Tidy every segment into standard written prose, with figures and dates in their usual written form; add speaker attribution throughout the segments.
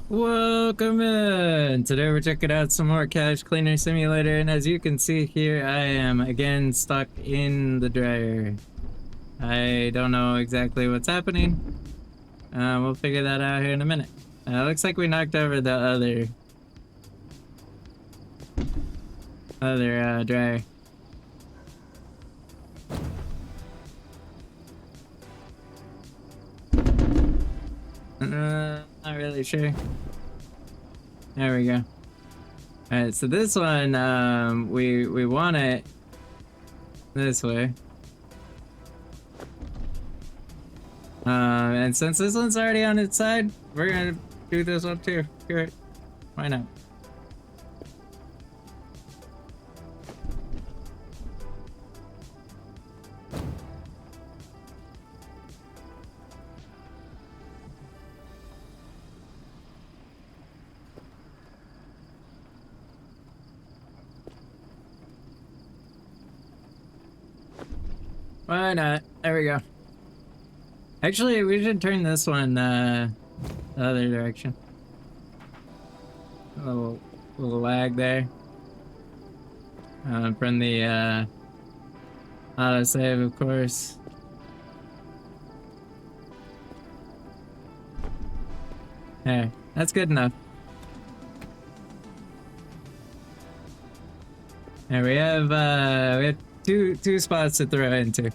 Speaker 1: Welcome in! Today we're checking out some more Cash Cleaner Simulator, and as you can see here, I am again stuck in the dryer. I don't know exactly what's happening. We'll figure that out here in a minute. Looks like we knocked over the other dryer. Not really sure. There we go. Alright, so this one, we want it this way. And since this one's already on its side, we're gonna do this one too. Good. Why not? Why not? There we go. Actually, we should turn this one the other direction. A little lag there. From the autosave, of course. There, that's good enough. There we have two spots to throw into.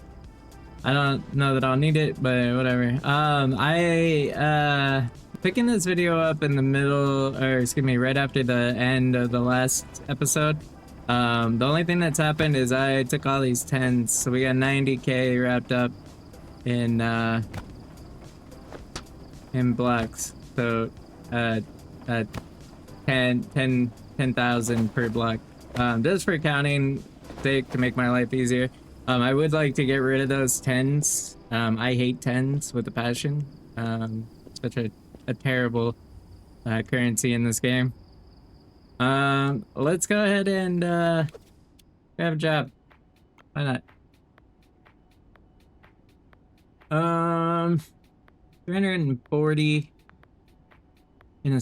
Speaker 1: I don't know that I'll need it, but whatever. Picking this video up in the middle, or excuse me, right after the end of the last episode. The only thing that's happened is I took all these tents, so we got 90k wrapped up in blocks. So 10,000 per block. Just for counting sake to make my life easier. I would like to get rid of those 10s. I hate 10s with a passion. Such a terrible currency in this game. Let's go ahead and have a job. Why not? 340 in a.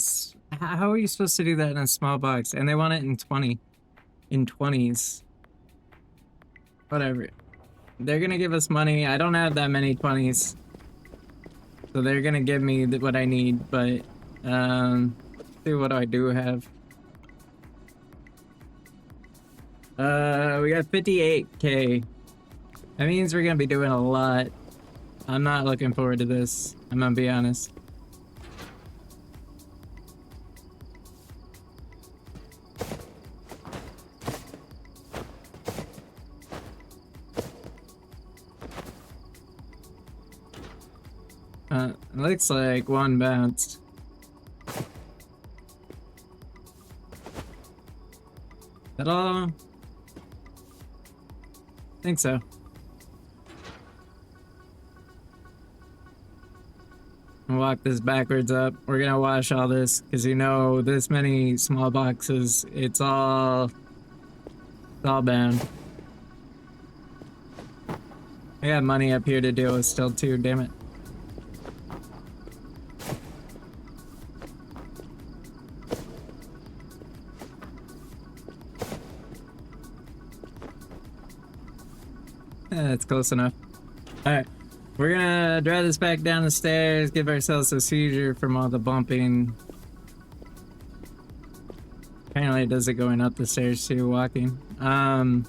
Speaker 1: How are you supposed to do that in a small box? And they want it in 20s. Whatever. They're gonna give us money. I don't have that many 20s. So they're gonna give me what I need, but see what I do have. We got 58k. That means we're gonna be doing a lot. I'm not looking forward to this. I'm gonna be honest. Looks like one bounced. That all? Think so. I'll walk this backwards up. We're gonna wash all this because you know this many small boxes. It's all bound. I got money up here to deal with still too. Damn it. That's close enough. Alright, we're gonna drive this back down the stairs, give ourselves a seizure from all the bumping. Apparently it does it going up the stairs too, walking. I'm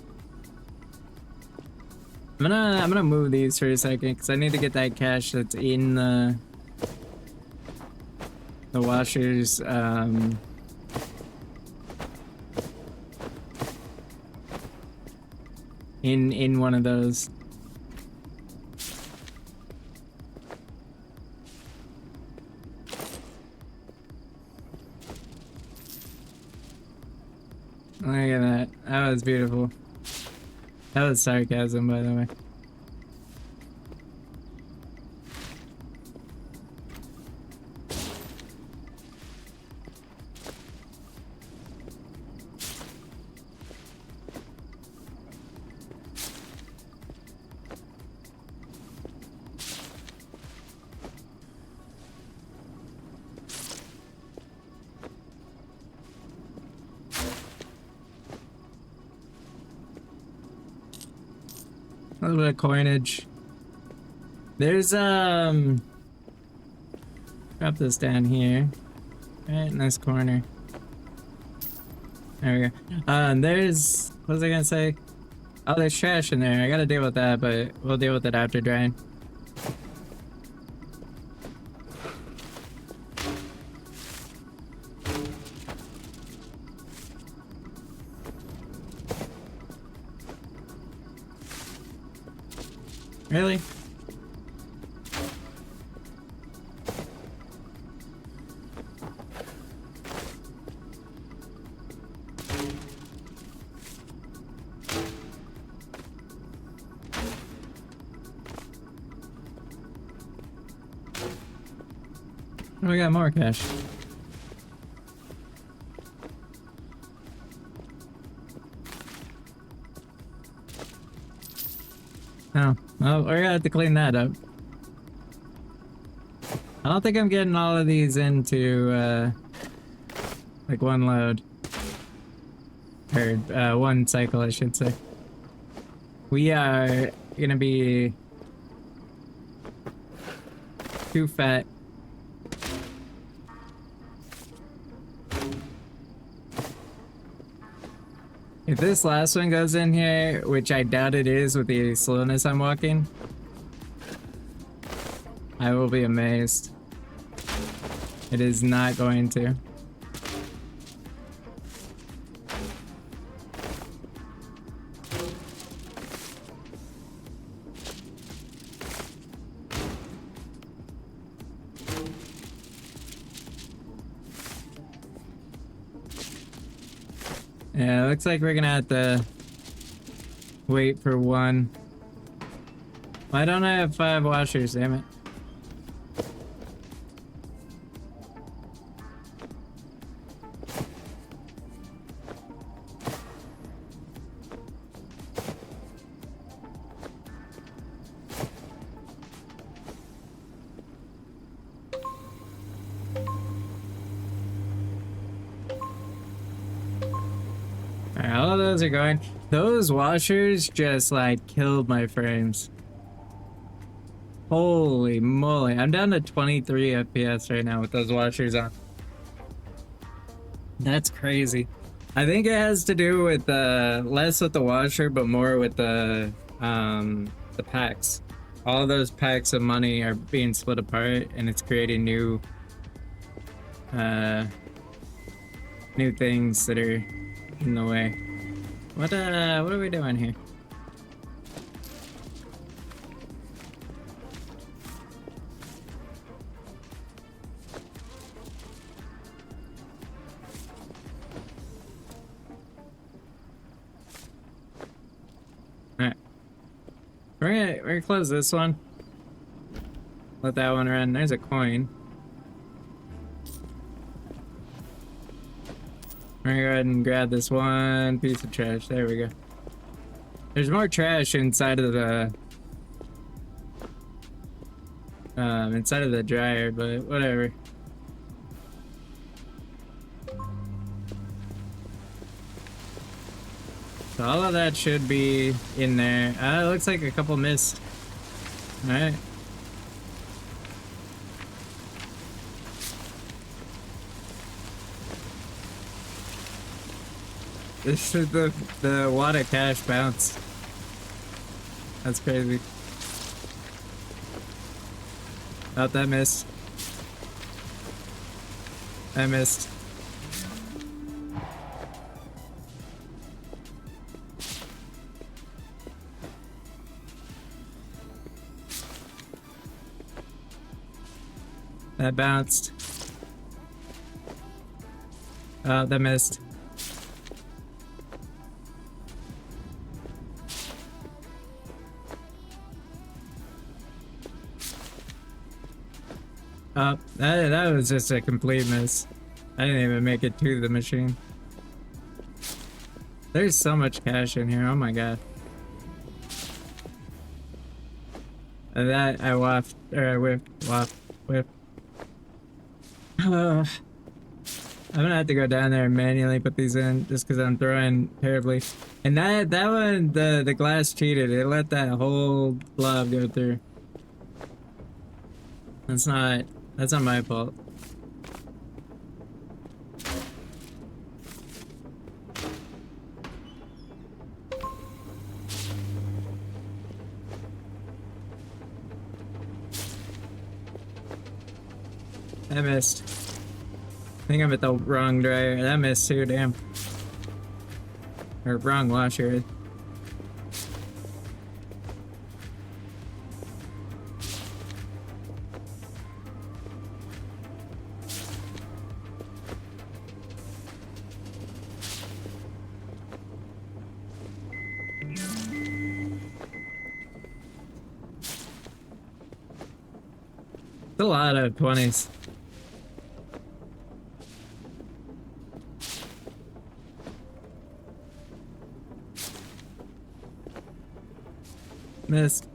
Speaker 1: gonna move these for a second because I need to get that cash that's in the washers. In one of those. Look at that. That was beautiful. That was sarcasm, by the way. A little bit of coinage. There's drop this down here. Right in this corner. There we go. There's, what was I gonna say? Oh, there's trash in there. I gotta deal with that, but we'll deal with it after drying. Really? Oh, we got more cash. Oh, well, we're gonna have to clean that up. I don't think I'm getting all of these into, like one load. Or, one cycle, I should say. We are gonna be too fat. If this last one goes in here, which I doubt it is with the slowness I'm walking, I will be amazed. It is not going to. Yeah, it looks like we're gonna have to wait for one. Why don't I have 5 washers, damn it? Alright, all of those are going. Those washers just like killed my frames. Holy moly. I'm down to 23 FPS right now with those washers on. That's crazy. I think it has to do with less with the washer, but more with the packs. All those packs of money are being split apart, and it's creating new things that are in the way. What are we doing here? Alright. We're gonna close this one. Let that one run. There's a coin. We're gonna go ahead and grab this one piece of trash. There we go. There's more trash inside of the dryer, but whatever. So all of that should be in there. It looks like a couple missed. Alright. This is the wad of cash bounce. That's crazy. Oh, that missed. I missed. That bounced. Oh, that missed. Oh, that was just a complete miss. I didn't even make it to the machine. There's so much cash in here, oh my god. That I whiffed. I'm gonna have to go down there and manually put these in just because I'm throwing terribly. And that one, the glass cheated. It let that whole blob go through. That's not my fault. I missed. I think I'm at the wrong dryer. That missed too, damn. Or wrong washer. It's a lot of 20s. Missed.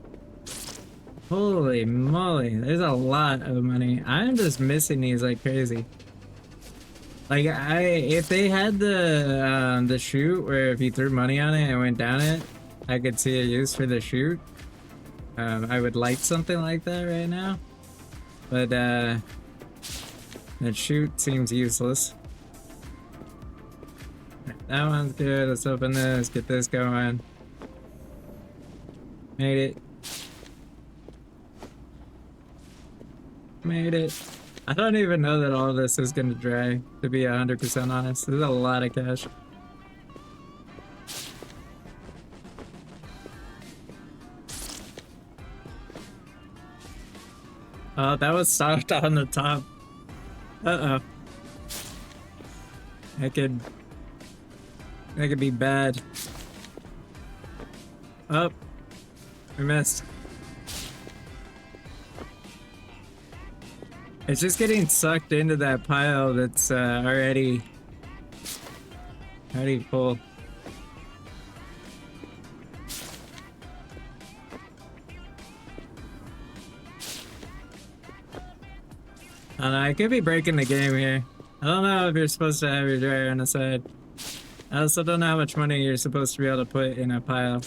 Speaker 1: Holy moly, there's a lot of money. I'm just missing these like crazy. Like if they had the chute where if you threw money on it and went down it, I could see a use for the chute. I would like something like that right now. But the chute seems useless. That one's good. Let's open this, get this going. Made it. Made it. I don't even know that all of this is gonna dry, to be 100% honest. There's a lot of cash. Oh, that was stopped on the top. Uh-oh. That could be bad. Oh, we missed. It's just getting sucked into that pile that's already full. I don't know, I could be breaking the game here. I don't know if you're supposed to have your dryer on the side. I also don't know how much money you're supposed to be able to put in a pile.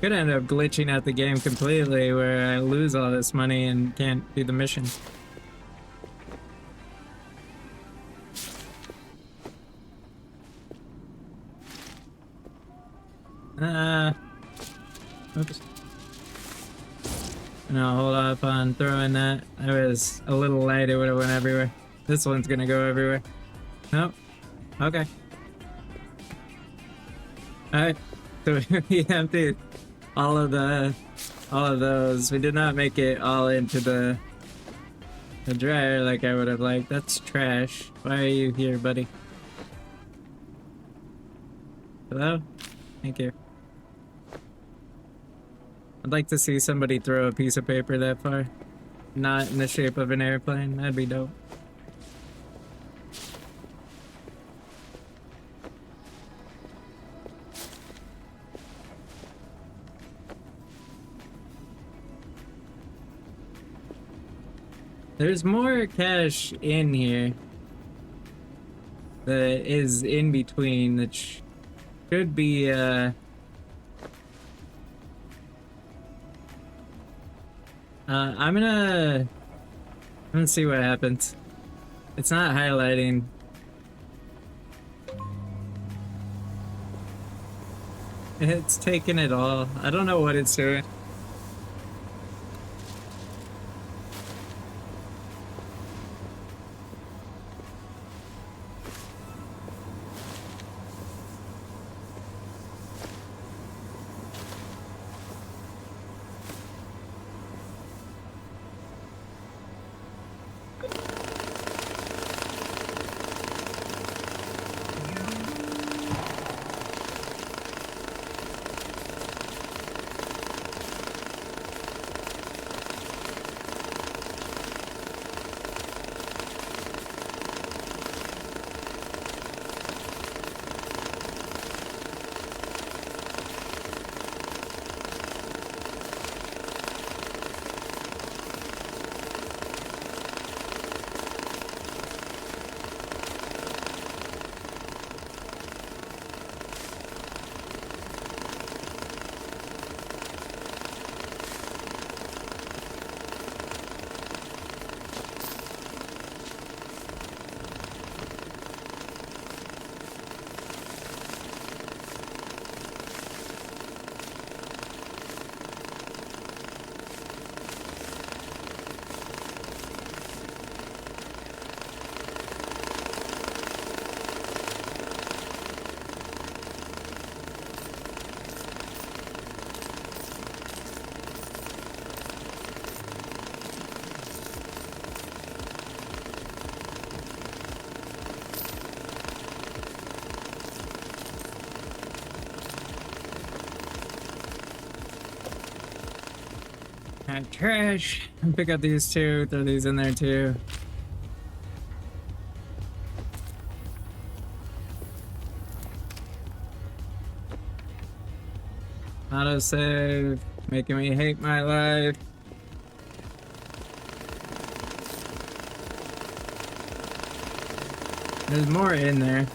Speaker 1: Could end up glitching out the game completely where I lose all this money and can't do the mission. Oops. No, hold off on throwing that. I was a little light, it would have went everywhere. This one's gonna go everywhere. Nope. Okay. Alright. So we emptied all of those. We did not make it all into the dryer like I would have liked. That's trash. Why are you here, buddy? Hello? Thank you. I'd like to see somebody throw a piece of paper that far. Not in the shape of an airplane. That'd be dope. There's more cash in here that is in between that should be I'm gonna see what happens. It's not highlighting. It's taking it all. I don't know what it's doing. Trash. Pick up these two, throw these in there too. Autosave, making me hate my life. There's more in there.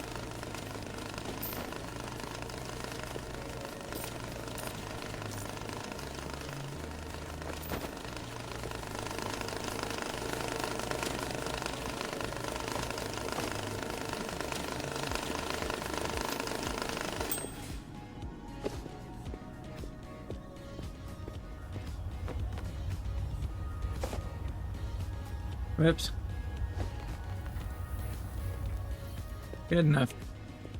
Speaker 1: Whoops. Good enough.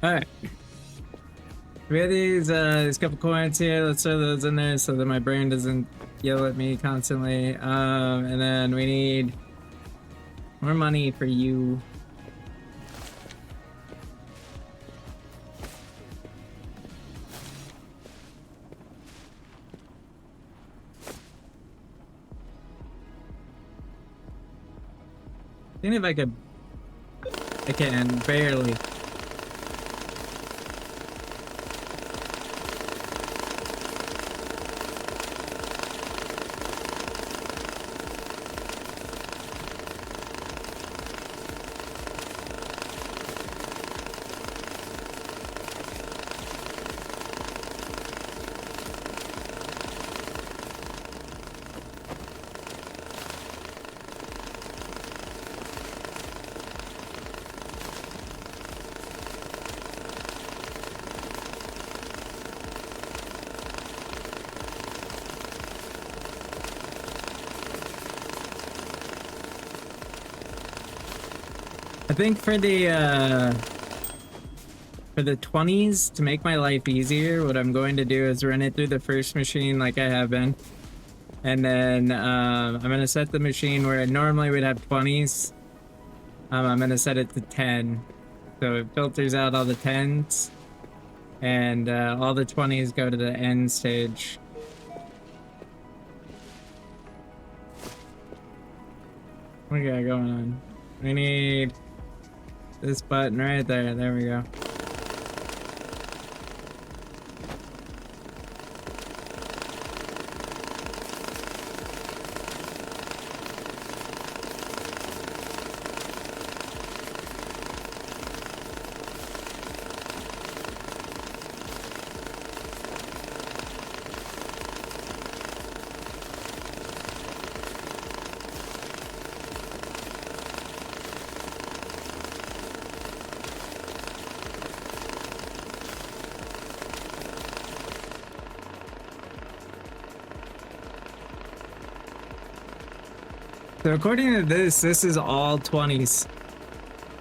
Speaker 1: Alright. We have these couple coins here. Let's throw those in there so that my brain doesn't yell at me constantly. And then we need more money for you. Seeing if I could. I can barely. I think for the 20s, to make my life easier, what I'm going to do is run it through the first machine like I have been. And then I'm going to set the machine where it normally would have 20s. I'm going to set it to 10. So it filters out all the 10s. And all the 20s go to the end stage. What we got going on? We need this button right there. There we go. So according to this is all 20s.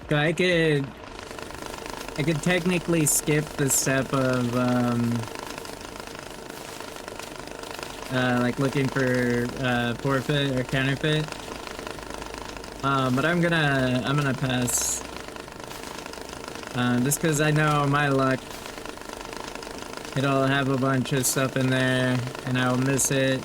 Speaker 1: So I could technically skip the step of like looking for forfeit or counterfeit. But I'm gonna pass. Just because I know my luck, it'll have a bunch of stuff in there and I'll miss it.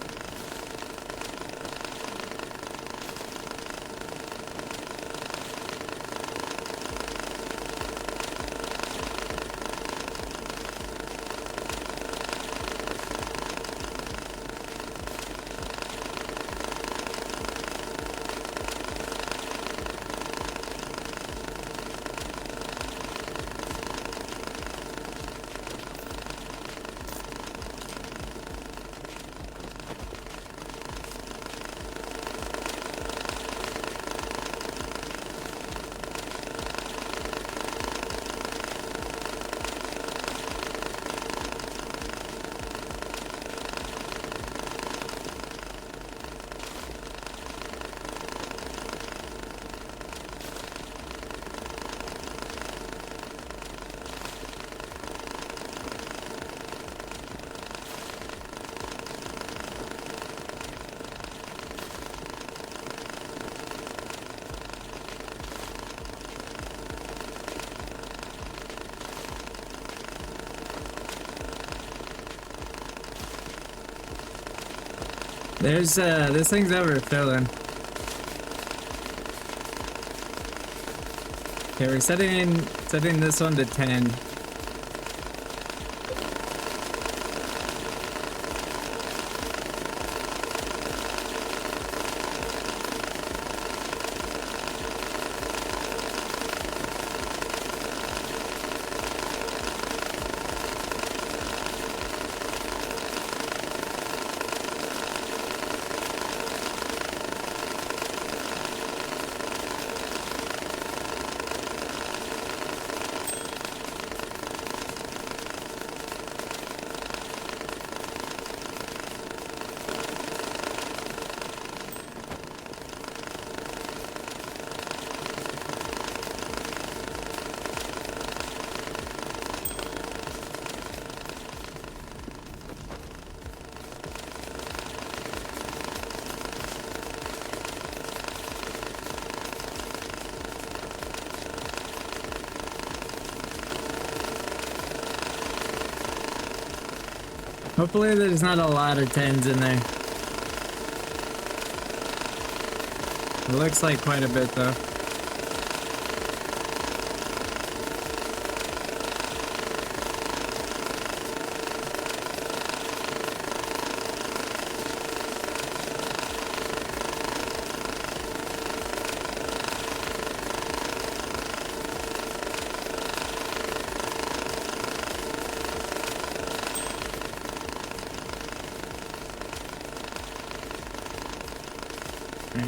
Speaker 1: There's this thing's overfilling. Okay, we're setting this one to 10. Hopefully there's not a lot of 10s in there. It looks like quite a bit though.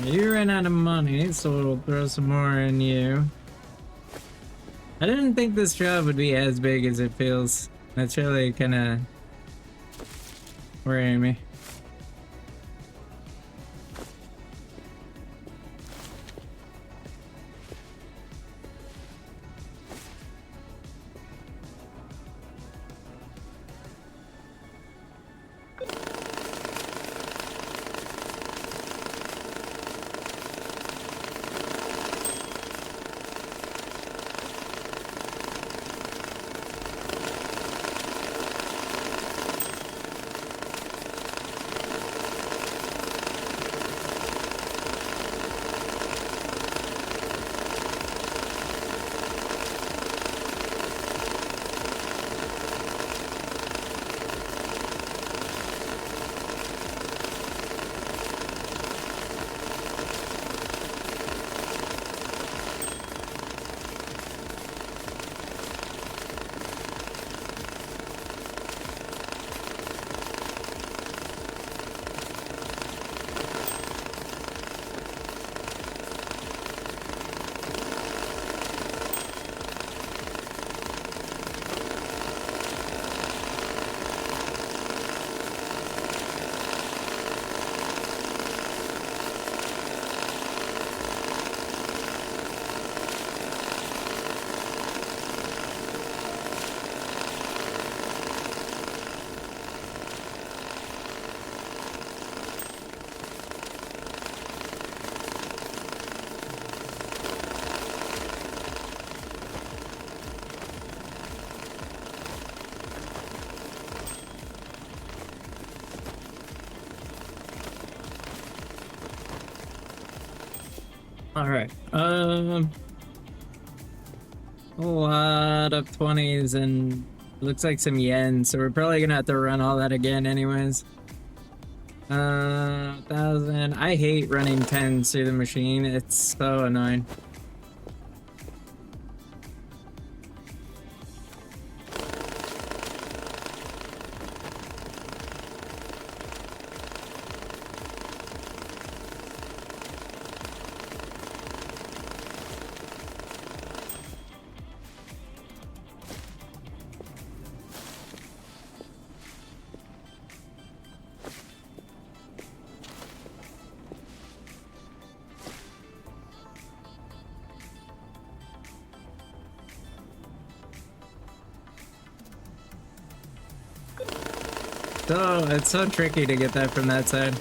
Speaker 1: You ran out of money, so we'll throw some more in you. I didn't think this job would be as big as it feels. That's really kind of worrying me. All right. A lot of 20s and looks like some yen, so we're probably gonna have to run all that again anyways. 1,000. I hate running 10s through the machine. It's so annoying. So, it's so tricky to get that from that side.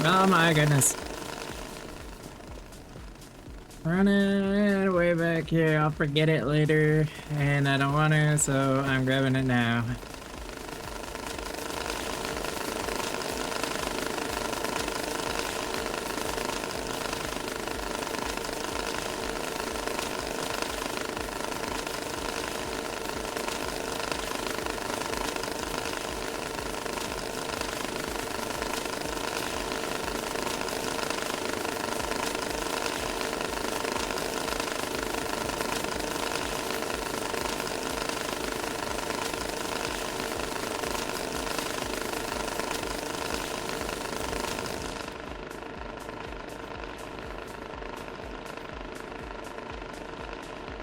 Speaker 1: Oh my goodness. Running way back here. I'll forget it later. And I don't want to, so I'm grabbing it now.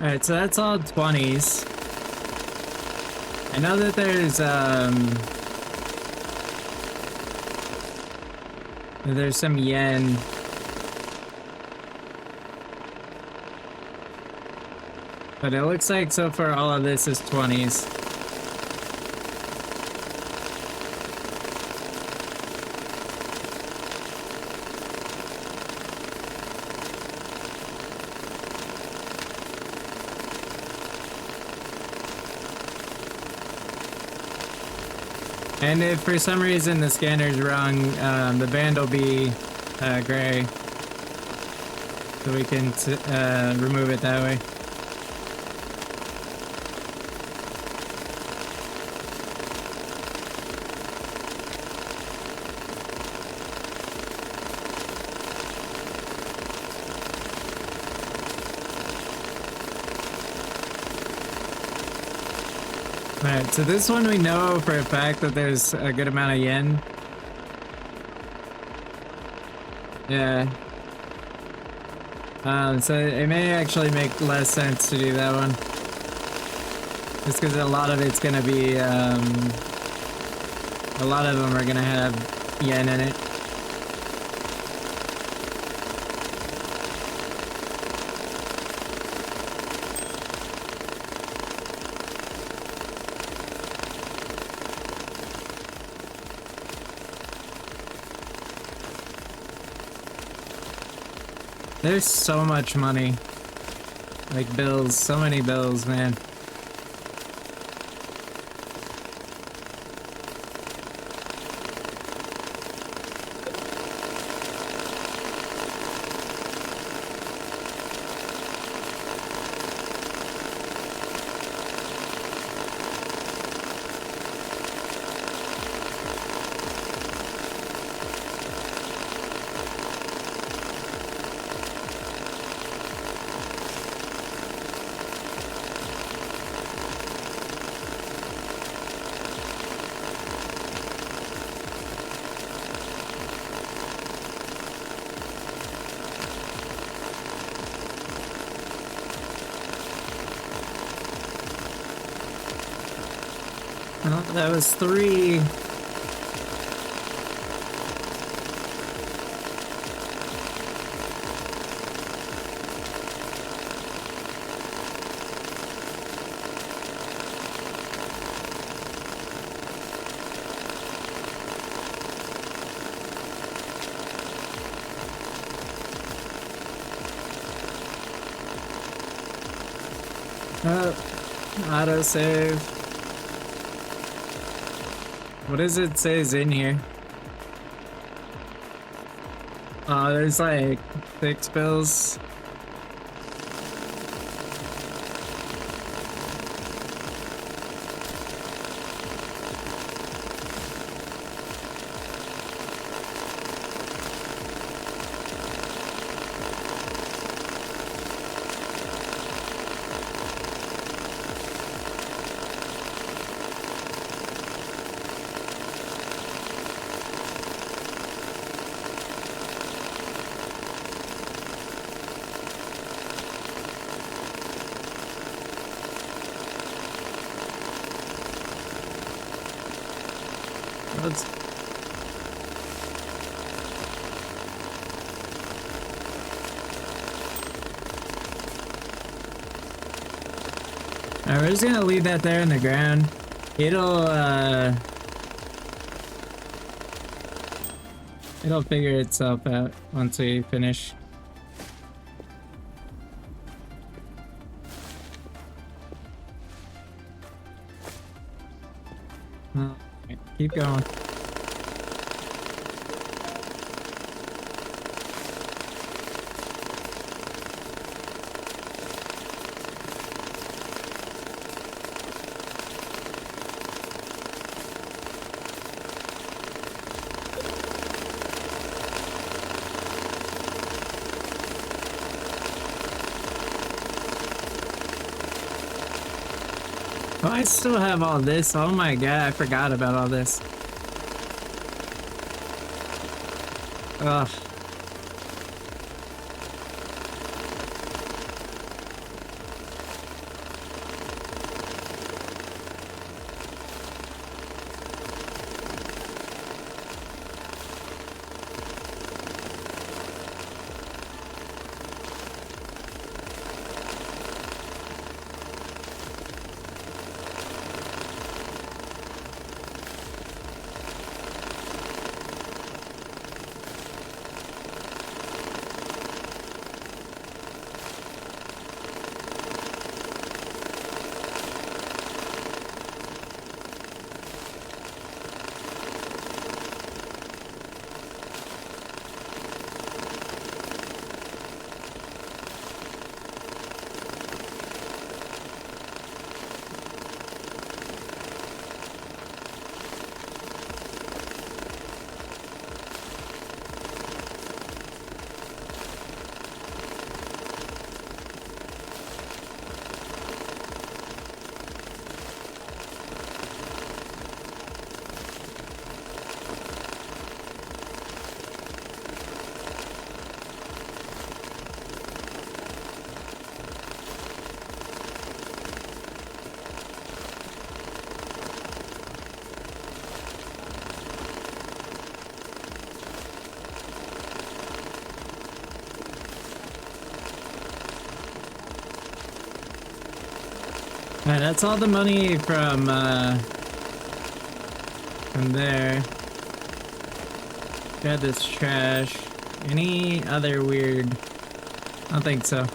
Speaker 1: Alright, so that's all 20s. I know that there's some yen. But it looks like so far all of this is 20s. And if for some reason the scanner's wrong, the band will be gray. So we can remove it that way. Alright, so this one we know for a fact that there's a good amount of yen. Yeah. So it may actually make less sense to do that one. Just because a lot of it's gonna be, a lot of them are gonna have yen in it. There's so much money. Like bills, so many bills, man. Oh, that was 3. Autosave. What does it say is in here? Oh, there's like 6 bills. Let's... Alright, we're just gonna leave that there in the ground. It'll figure itself out once we finish. Alright, keep going. Oh, I still have all this. Oh my god, I forgot about all this. Ugh. Alright, that's all the money from there. Got this trash. Any other weird? I don't think so.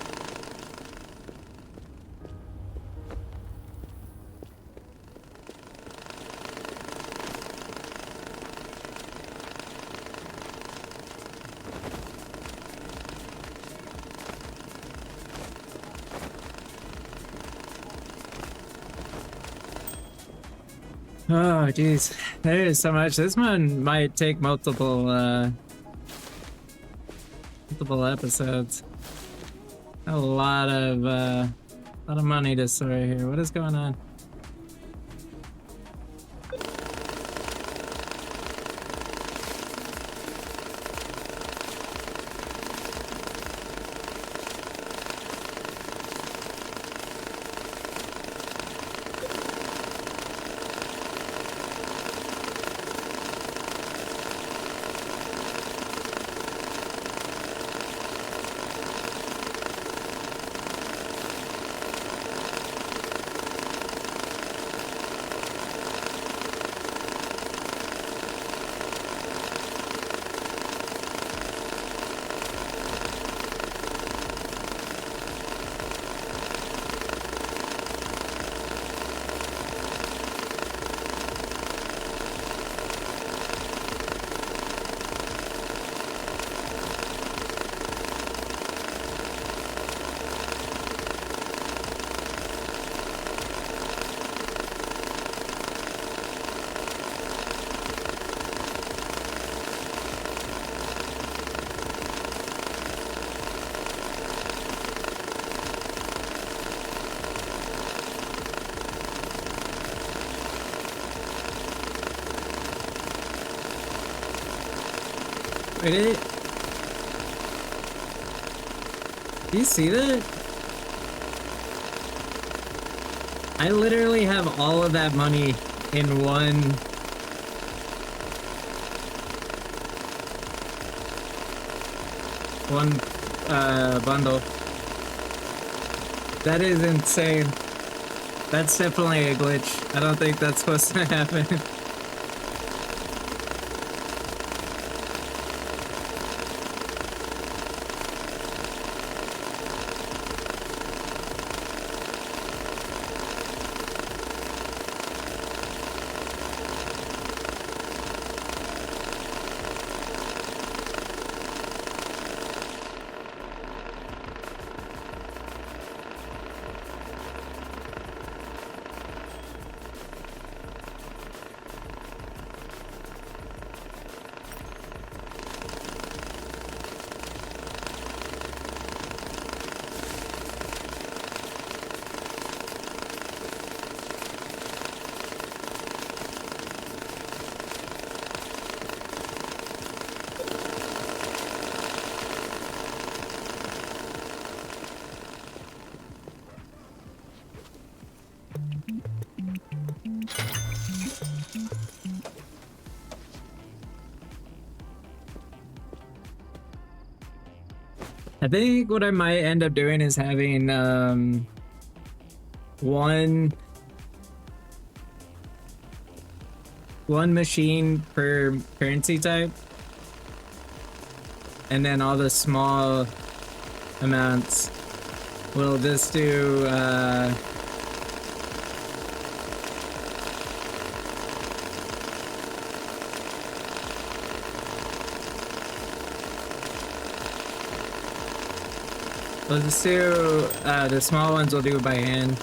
Speaker 1: Oh, jeez. There is so much. This one might take multiple episodes. A lot of money to sort here. What is going on? Wait, do you see that? I literally have all of that money in one bundle. That is insane. That's definitely a glitch. I don't think that's supposed to happen. I think what I might end up doing is having one one machine per currency type, and then all the small amounts will just do we'll just do the small ones we'll do by hand.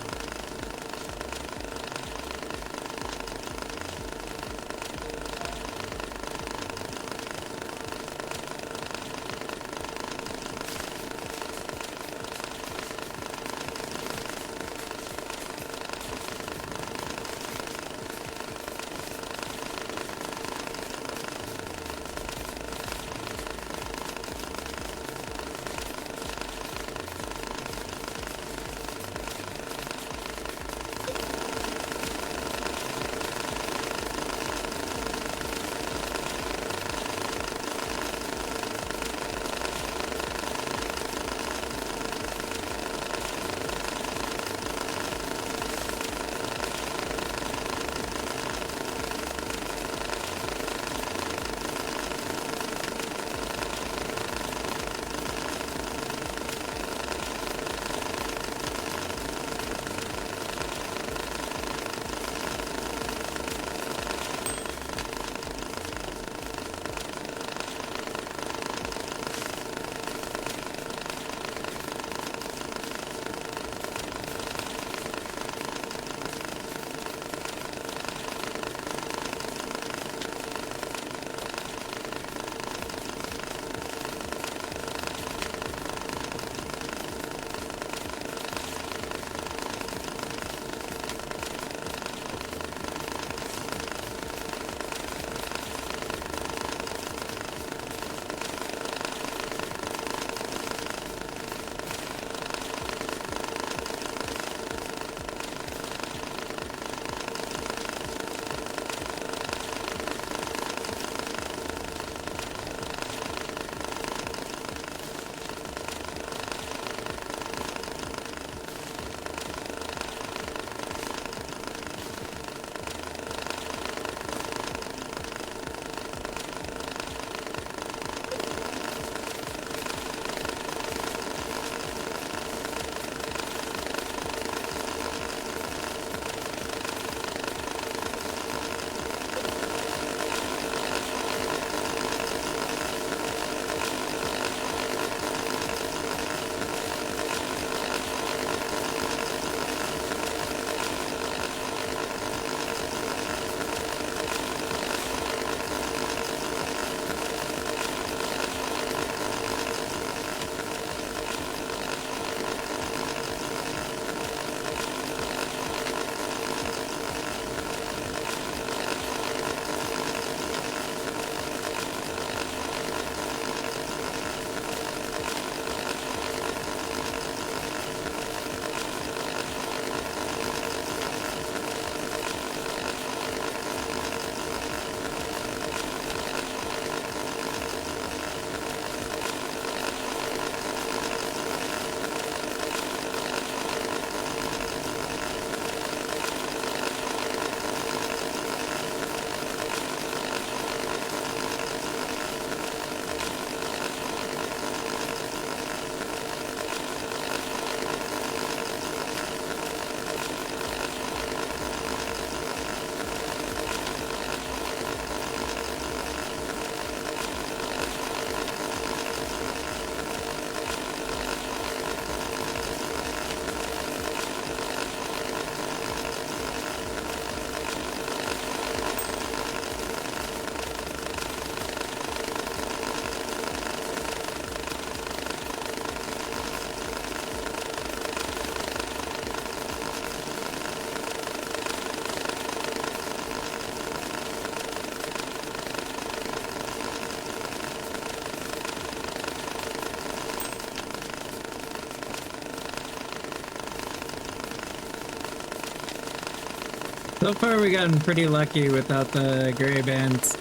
Speaker 1: So far, we've gotten pretty lucky without the gray bands.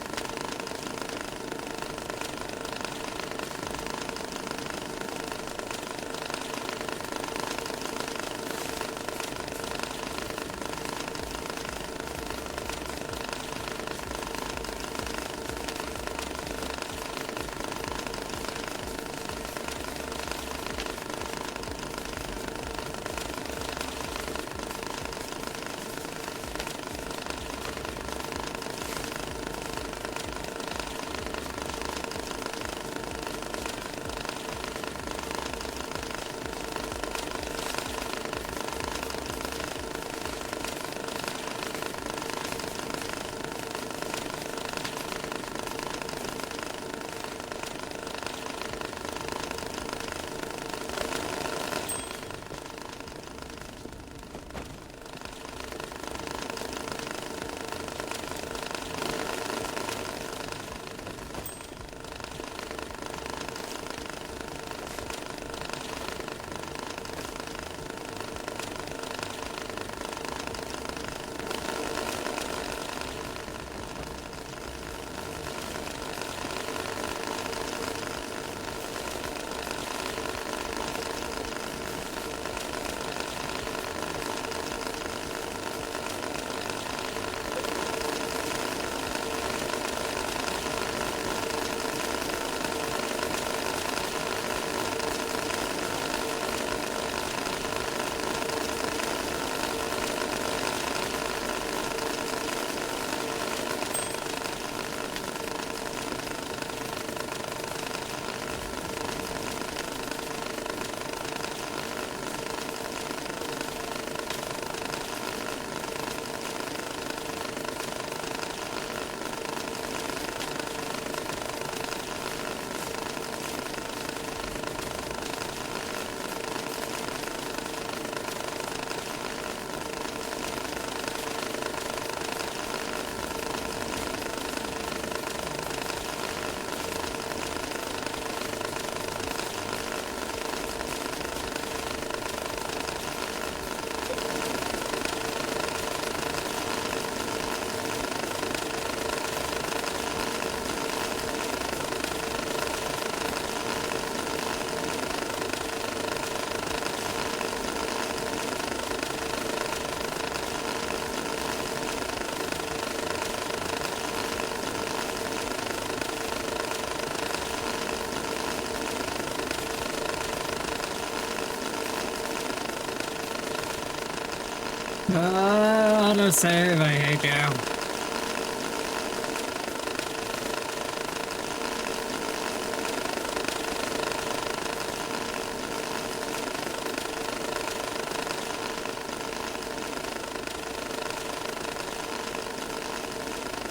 Speaker 1: Autosave, I hate you.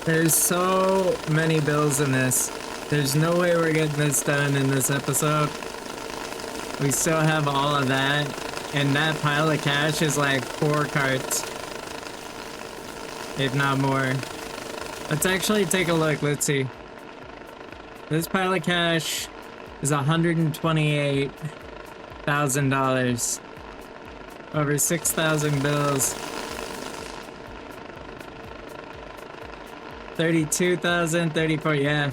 Speaker 1: There's so many bills in this. There's no way we're getting this done in this episode. We still have all of that, and that pile of cash is like 4 carts, if not more. Let's actually take a look. Let's see. This pile of cash is $128,000. Over 6,000 bills. 32,000, 34, yeah.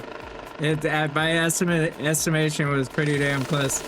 Speaker 1: It, at my estimation was pretty damn close.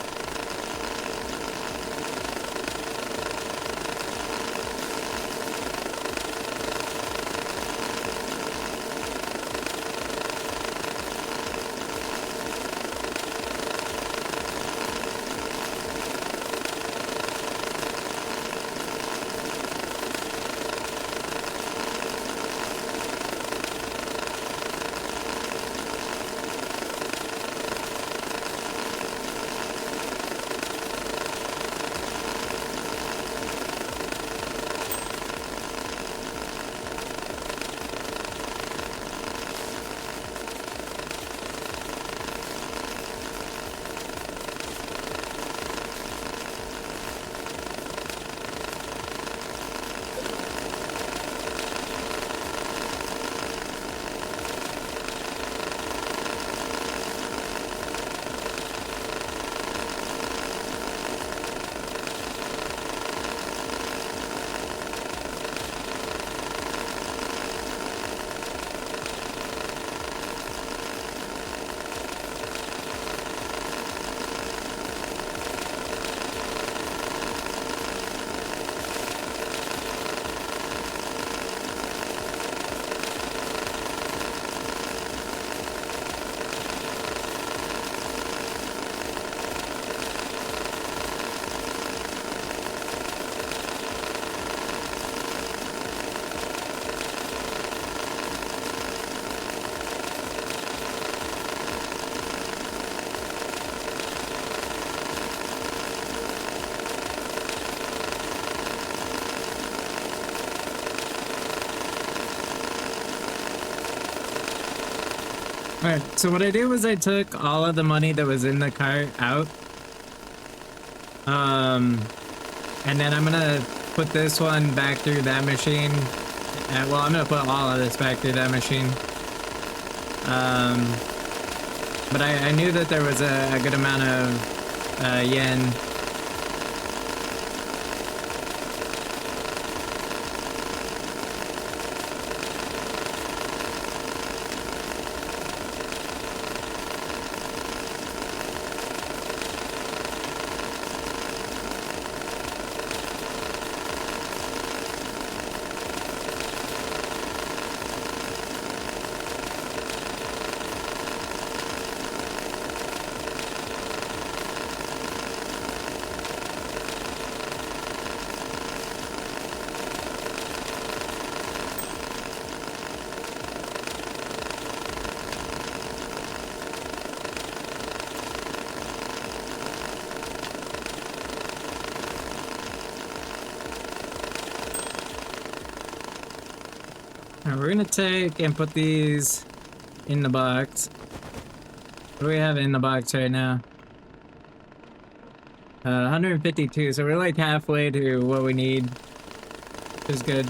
Speaker 1: Alright, so what I did was I took all of the money that was in the cart out. And then I'm gonna put this one back through that machine. Well, I'm gonna put all of this back through that machine. But I knew that there was a good amount of yen. Alright, we're gonna take and put these in the box. What do we have in the box right now? 152, so we're like halfway to what we need, which is good.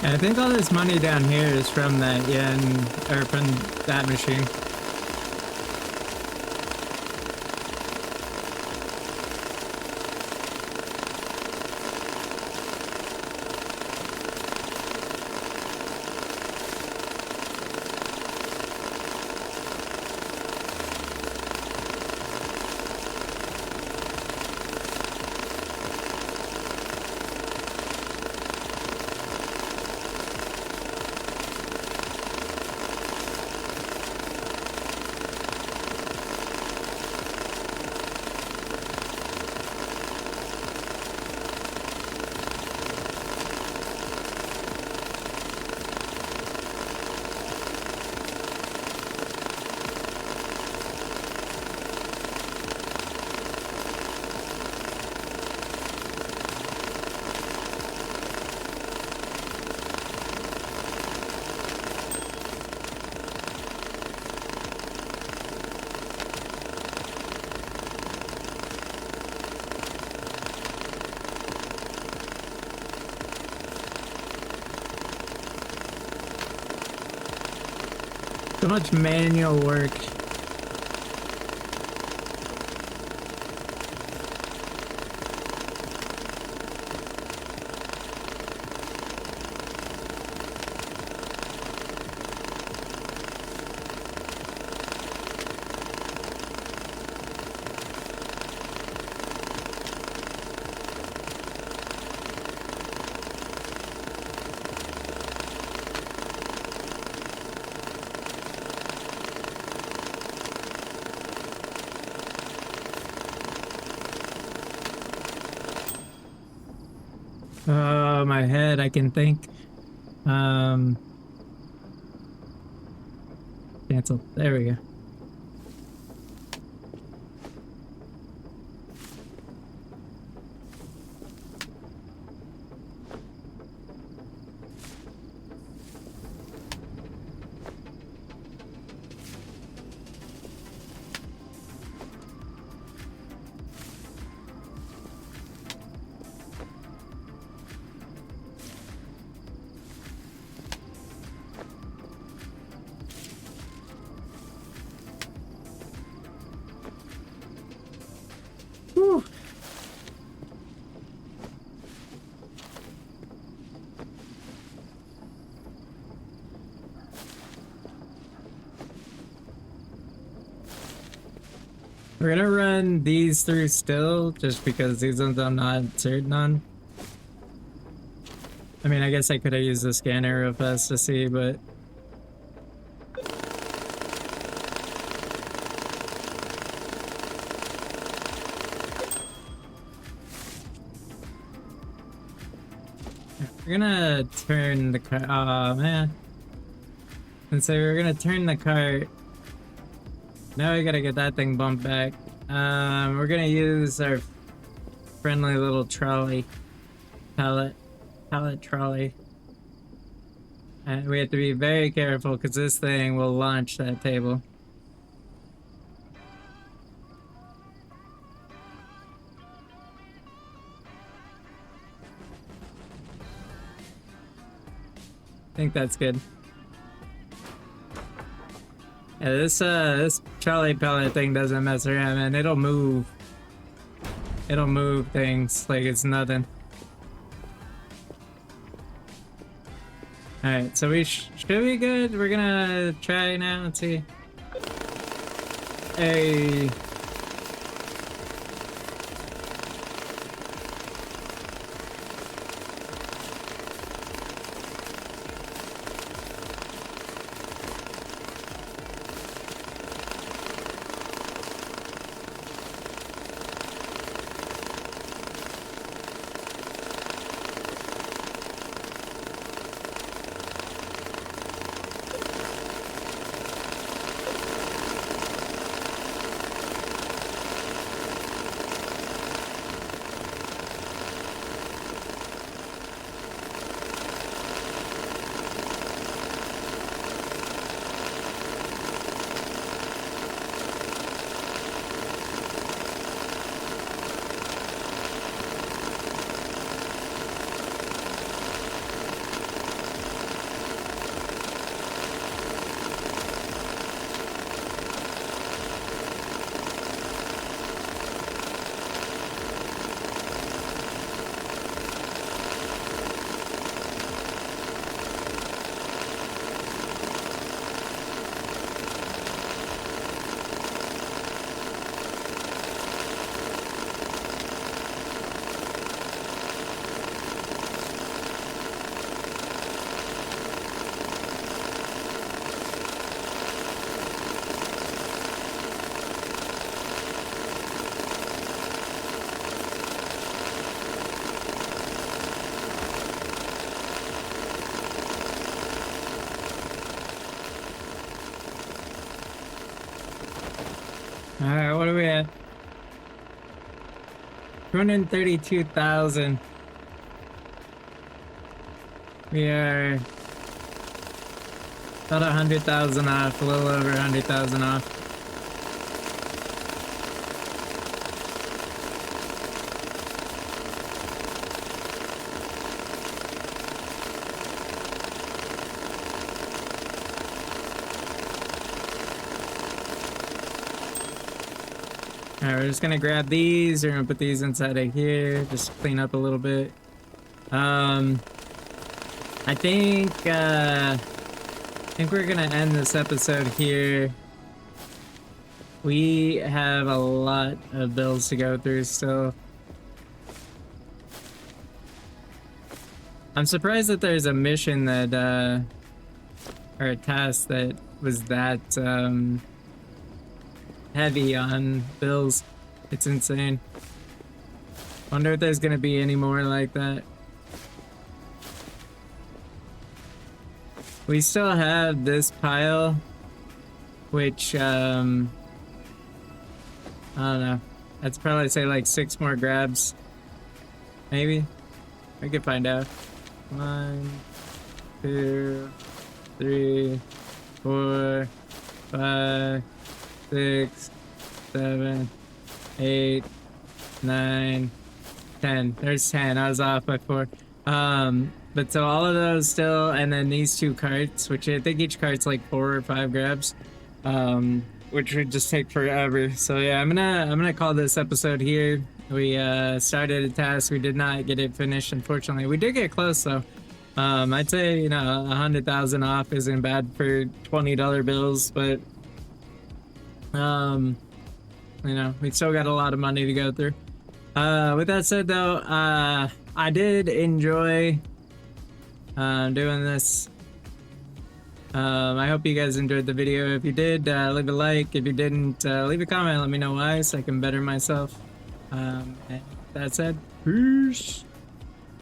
Speaker 1: I think all this money down here is from that yen, or from that machine. So much manual work. Oh, my head, I can think. Cancel. There we go. Whew. We're gonna run these through still, just because these ones I'm not certain on. I mean, I guess I could have used the scanner real fast to see, but... We're gonna turn the car. Oh man. And so we're gonna turn the cart. Now we gotta get that thing bumped back. We're gonna use our friendly little trolley. Pallet trolley. And we have to be very careful because this thing will launch that table. I think that's good. Yeah, this trolley pallet thing doesn't mess around, man. It'll move. It'll move things like it's nothing. Alright, so we should be good. We're gonna try now and see. Hey. Alright, what are we at? 232,000. We are about 100,000 off, a little over 100,000 off. Alright, we're just gonna grab these. We're gonna put these inside of here. Just clean up a little bit. I think we're gonna end this episode here. We have a lot of bills to go through still. I'm surprised that there's a mission that or a task that was that heavy on bills. It's insane. Wonder if there's gonna be any more like that. We still have this pile, which I don't know. I'd probably say like 6 more grabs. Maybe. We could find out. 1, 2, 3, 4, 5, 6, 7, 8, 9, 10. There's 10. I was off by 4. But so all of those still, and then these 2 carts, which I think each cart's like 4 or 5 grabs, which would just take forever. So yeah, I'm gonna call this episode here. We started a task, we did not get it finished, unfortunately. We did get close though. I'd say 100,000 off isn't bad for $20 bills, but we still got a lot of money to go through. With that said though, I did enjoy doing this. I hope you guys enjoyed the video. If you did, leave a like. If you didn't, leave a comment. Let me know why so I can better myself. And that said, peace.